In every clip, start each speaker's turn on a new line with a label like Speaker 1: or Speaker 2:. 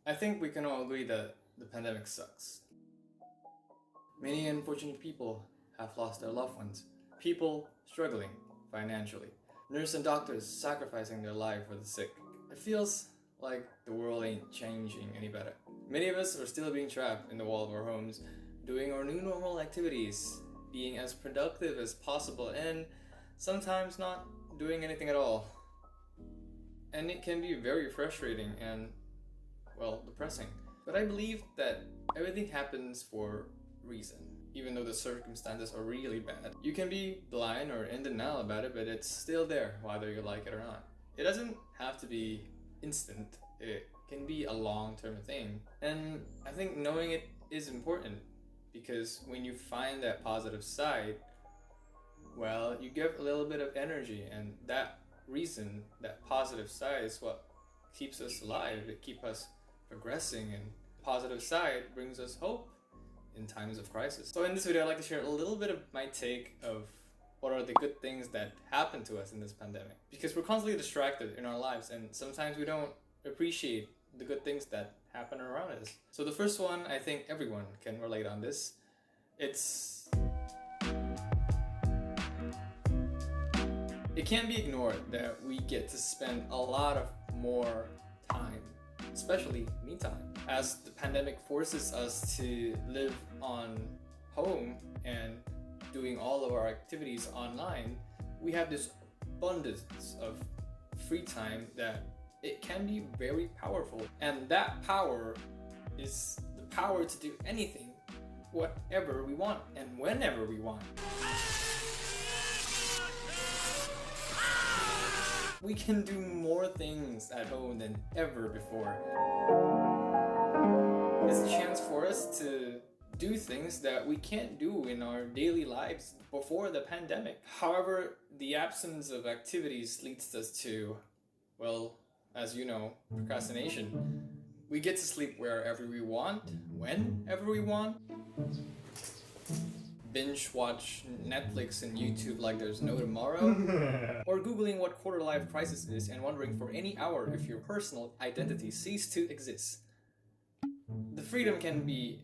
Speaker 1: I think we can all agree that the pandemic sucks. Many unfortunate people have lost their loved ones. People struggling financially. Nurses and doctors sacrificing their life for the sick. It feels like the world ain't changing any better. Many of us are still being trapped in the wall of our homes, doing our new normal activities, being as productive as possible, and sometimes not doing anything at all. And it can be very frustrating and, well, depressing. But I believe that everything happens for a reason. Even though the circumstances are really bad, you can be blind or in denial about it, but it's still there, whether you like it or not. It doesn't have to be instant. It can be a long-term thing. And I think knowing it is important, because when you find that positive side, well, you give a little bit of energy, and that reason, that positive side, is what keeps us alive. It keeps us progressing, and positive side brings us hope in times of crisis. So in this video, I'd like to share a little bit of my take of what are the good things that happen to us in this pandemic. Because we're constantly distracted in our lives, and sometimes we don't appreciate the good things that happen around us. So the first one, I think everyone can relate on this. It can't be ignored that we get to spend a lot of more time, especially me time. As the pandemic forces us to live on home and doing all of our activities online, we have this abundance of free time that it can be very powerful. And that power is the power to do anything, whatever we want and whenever we want. We can do more things at home than ever before. It's a chance for us to do things that we can't do in our daily lives before the pandemic. However, the absence of activities leads us to, well, as you know, procrastination. We get to sleep wherever we want, whenever we want. Binge watch Netflix and YouTube like there's no tomorrow. Or Googling what quarter life crisis is and wondering for any hour if your personal identity ceased to exist. The freedom can be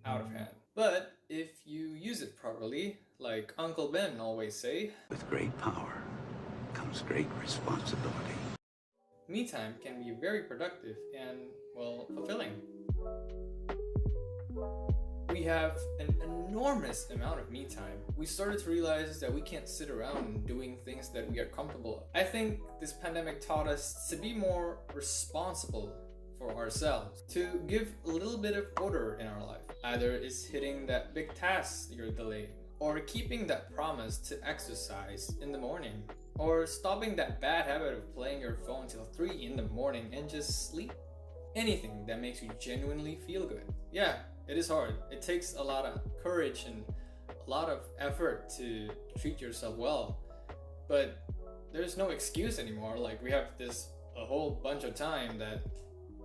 Speaker 1: out of hand. But if you use it properly, like Uncle Ben always say,
Speaker 2: with great power comes great responsibility.
Speaker 1: Me time can be very productive and, well, fulfilling. We have an enormous amount of me time. We started to realize that we can't sit around doing things that we are comfortable. I think this pandemic taught us to be more responsible for ourselves, to give a little bit of order in our life. Either it's hitting that big task you're delaying, or keeping that promise to exercise in the morning, or stopping that bad habit of playing your phone till 3 in the morning and just sleep. Anything that makes you genuinely feel good. Yeah, it is hard. It takes a lot of courage and a lot of effort to treat yourself well. But there's no excuse anymore. Like, we have a whole bunch of time that,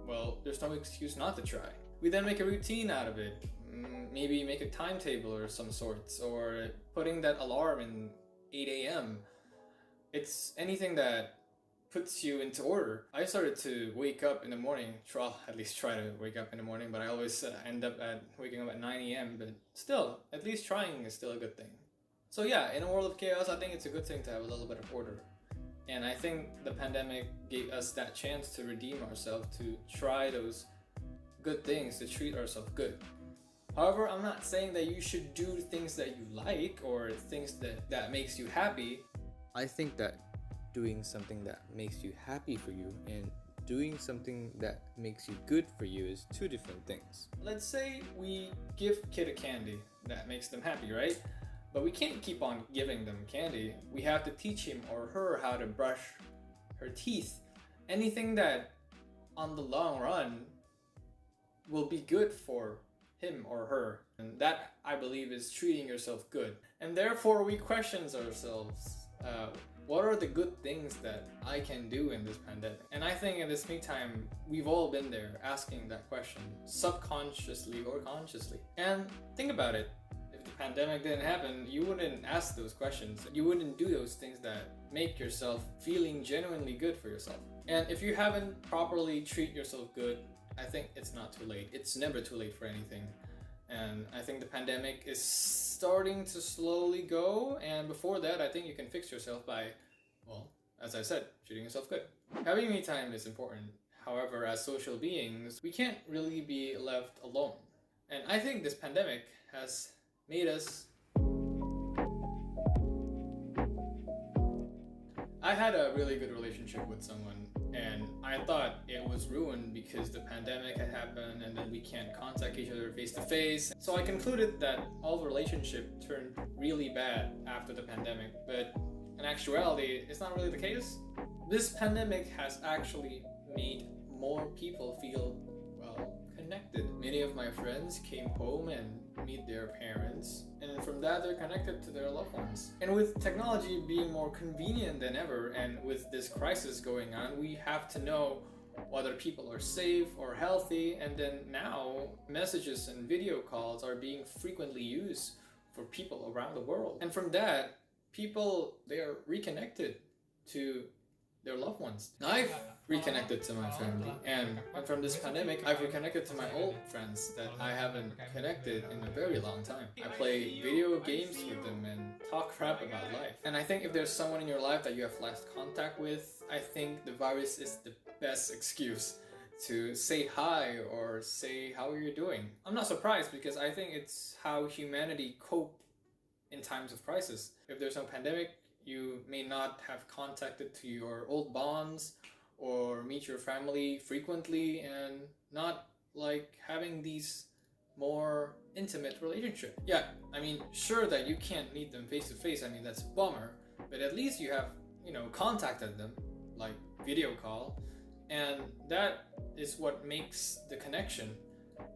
Speaker 1: well, there's no excuse not to try. We then make a routine out of it. Maybe make a timetable or some sorts, or putting that alarm in 8 a.m. It's anything that puts you into order. I started to wake up in the morning, at least try to wake up in the morning, but I always end up waking up at 9 a.m. But still, at least trying is still a good thing. So yeah, in a world of chaos, I think it's a good thing to have a little bit of order. And I think the pandemic gave us that chance to redeem ourselves, to try those good things, to treat ourselves good. However, I'm not saying that you should do things that you like or things that makes you happy. I think that doing something that makes you happy for you and doing something that makes you good for you is two different things. Let's say we give kid a candy that makes them happy, right? But we can't keep on giving them candy. We have to teach him or her how to brush her teeth. Anything that on the long run will be good for him or her. And that, I believe, is treating yourself good. And therefore we question ourselves, what are the good things that I can do in this pandemic? And I think in this meantime, we've all been there asking that question, subconsciously or consciously. And think about it. If the pandemic didn't happen, you wouldn't ask those questions. You wouldn't do those things that make yourself feeling genuinely good for yourself. And if you haven't properly treated yourself good I think it's not too late. It's never too late for anything. And I think the pandemic is starting to slowly go, and before that, I think you can fix yourself by, well, as I said, treating yourself good. Having me time is important. However, as social beings, we can't really be left alone. And I think this pandemic has made us... I had a really good relationship with someone, and I thought it was ruined because the pandemic had happened and then we can't contact each other face to face. So I concluded that all relationship turned really bad after the pandemic, but in actuality, it's not really the case. This pandemic has actually made more people feel, well, connected. Many of my friends came home and meet their parents, and from that they're connected to their loved ones. And with technology being more convenient than ever, and with this crisis going on, we have to know whether people are safe or healthy, and then now messages and video calls are being frequently used for people around the world. And from that, people, they are reconnected to their loved ones. I've reconnected to my family, and from this pandemic, I've reconnected to my old friends that I haven't connected in a very long time. I play video games with them and talk crap about life. And I think if there's someone in your life that you have lost contact with, I think the virus is the best excuse to say hi or say how you're doing. I'm not surprised because I think it's how humanity cope in times of crisis. If there's no pandemic, you may not have contacted to your old bonds or meet your family frequently, and not like having these more intimate relationship. Yeah, I mean, sure that you can't meet them face to face, I mean, that's a bummer, but at least you have, contacted them, like video call, and that is what makes the connection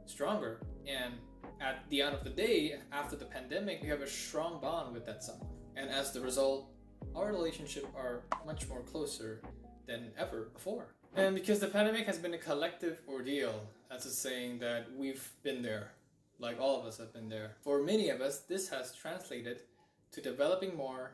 Speaker 1: stronger. And at the end of the day, after the pandemic, we have a strong bond with that someone. And as the result, our relationship are much more closer than ever before. And because the pandemic has been a collective ordeal, that's a saying that we've been there, like all of us have been there. For many of us, this has translated to developing more.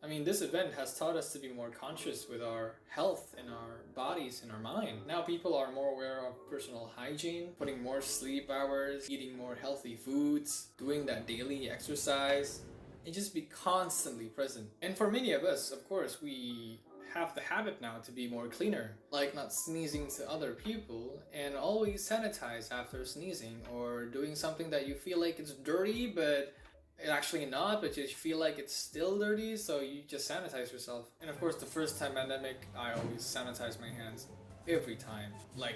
Speaker 1: I mean, this event has taught us to be more conscious with our health and our bodies and our mind. Now people are more aware of personal hygiene, putting more sleep hours, eating more healthy foods, doing that daily exercise, and just be constantly present. And for many of us, of course, we have the habit now to be more cleaner, like not sneezing to other people and always sanitize after sneezing, or doing something that you feel like it's dirty but it's actually not, but you feel like it's still dirty, so you just sanitize yourself. And of course, the first time pandemic, I always sanitize my hands every time. Like,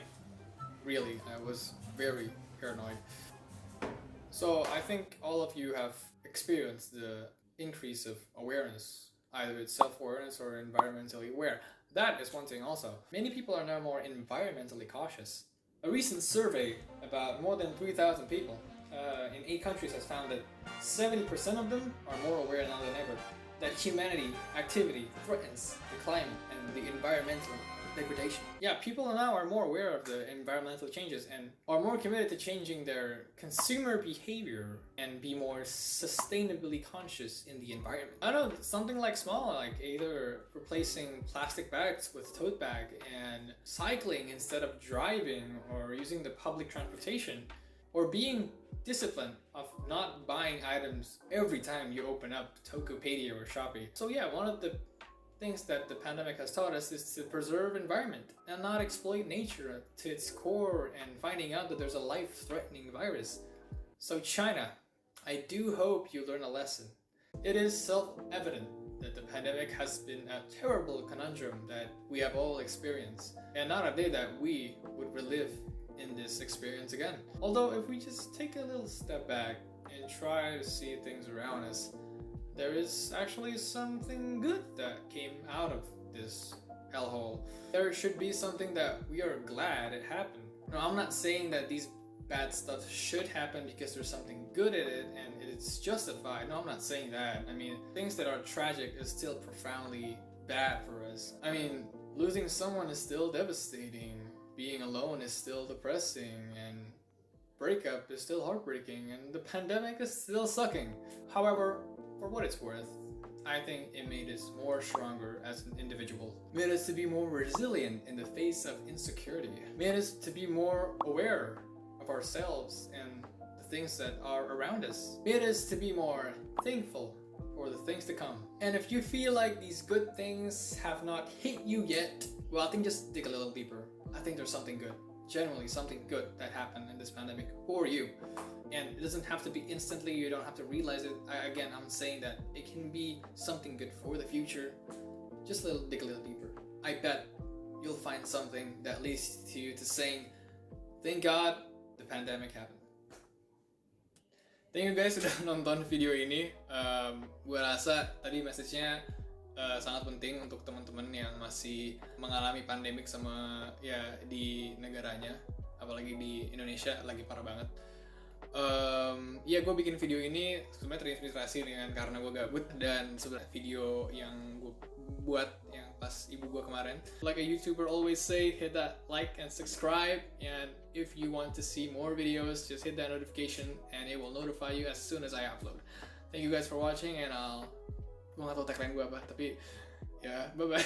Speaker 1: really, I was very paranoid. So I think all of you have experienced the increase of awareness, either it's self-awareness or environmentally aware. That is one thing also. Many people are now more environmentally cautious. A recent survey about more than 3,000 people in 8 countries has found that 70% of them are more aware now than ever that humanity activity threatens the climate and the environmental degradation. Yeah, people now are more aware of the environmental changes and are more committed to changing their consumer behavior and be more sustainably conscious in the environment. I don't know, something like small, like either replacing plastic bags with tote bag and cycling instead of driving, or using the public transportation, or being disciplined of not buying items every time you open up Tokopedia or Shopee. So yeah, one of the things that the pandemic has taught us is to preserve environment and not exploit nature to its core, and finding out that there's a life-threatening virus. So China, I do hope you learn a lesson. It is self-evident that the pandemic has been a terrible conundrum that we have all experienced, and not a day that we would relive in this experience again. Although if we just take a little step back and try to see things around us, there is actually something good that came out of this hellhole. There should be something that we are glad it happened. No, I'm not saying that these bad stuff should happen because there's something good in it and it's justified. No, I'm not saying that. I mean, things that are tragic is still profoundly bad for us. I mean, losing someone is still devastating. Being alone is still depressing, and breakup is still heartbreaking, and the pandemic is still sucking. However, for what it's worth, I think it made us more stronger as an individual. Made us to be more resilient in the face of insecurity. Made us to be more aware of ourselves and the things that are around us. Made us to be more thankful for the things to come. And if you feel like these good things have not hit you yet, well, I think just dig a little deeper. I think there's something good, generally something good that happened in this pandemic for you. And it doesn't have to be instantly, you don't have to realize it. I'm saying that it can be something good for the future. Just dig a little deeper. I bet you'll find something that leads to you to saying, thank God the pandemic happened. Thank you guys sudah nonton video ini. Gue rasa tadi message-nya sangat penting untuk teman-teman yang masih mengalami pandemik sama ya di negaranya, apalagi di Indonesia lagi parah banget. Ya gue bikin video ini sebenarnya terinspirasi dengan karena gue gabut, dan sebenarnya video yang gue buat yang pas ibu gue kemarin. Like a YouTuber always say, hit that like and subscribe, and if you want to see more videos, just hit that notification and it will notify you as soon as I upload. Thank you guys for watching, and gue gak tau tagline gue apa, tapi ya bye bye.